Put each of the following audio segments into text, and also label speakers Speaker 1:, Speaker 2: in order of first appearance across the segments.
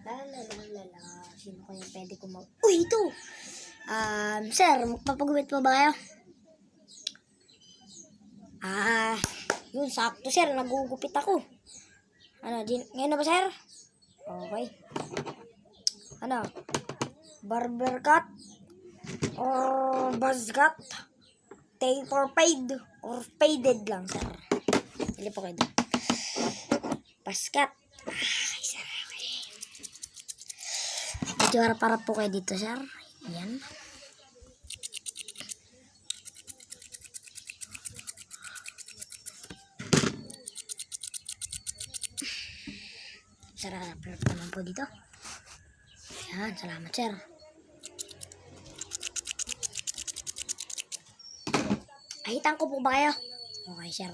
Speaker 1: Lalalala. Sino kaya pwede ko mag... Uy, ito! Sir, magpapagupit pa ba kayo? Yun, sakto sir. Nagugupit ako. Ngayon na ba sir? Okay. Barber cut? Or buzz cut? Taper fade? Or faded lang sir? Hindi po kayo doon. Buzz cut. Okay sir, okay. Medyo harap-harap po kayo dito sir. Yan. Sir, harap-harap naman po dito. Yan, salamat sir. Ahitan ko po ba kayo? Okay sir.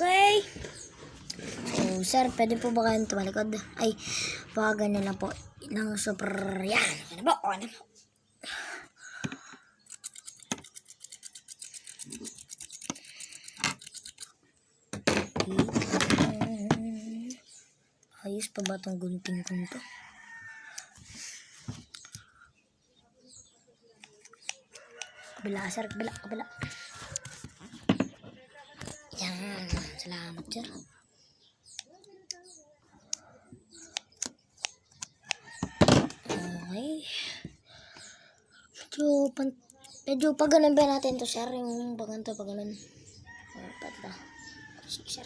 Speaker 1: Okay. So, sir, pwede po ba kayong tumalikod? Ay, baka ganyan lang po. Ilang super, yan. Ano po? Ano po? Ayos pa ba itong gunting ko nito? Kabila, sir. Kabila. Yan. Salamat, sir. Okay. Medyo pag ganun ba natin to, sir? Yung baganto, pag ganun. Pata. Sige, sir.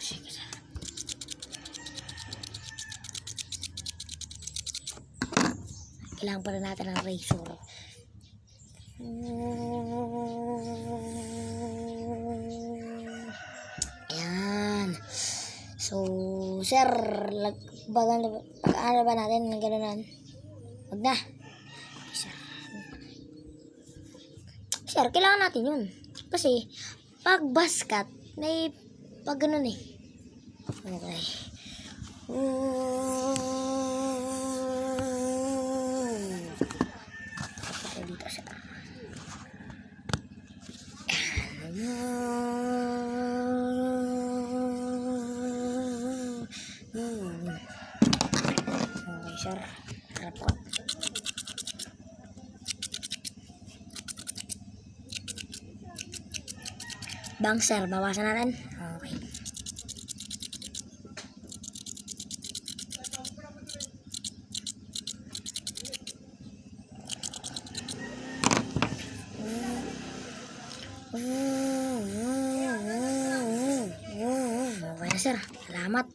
Speaker 1: Kailangan pa rin natin ng razor. Ayan. So, sir, pag-ano ba natin ng ganunan? Wag na. Sir, kailangan natin yun. Kasi, pag basket, may pag ganun eh. Okay. Dito siya. Okay, sir. Harap ko. Bang, sir. Bawasan natin. Okay. Okay na sir, salamat.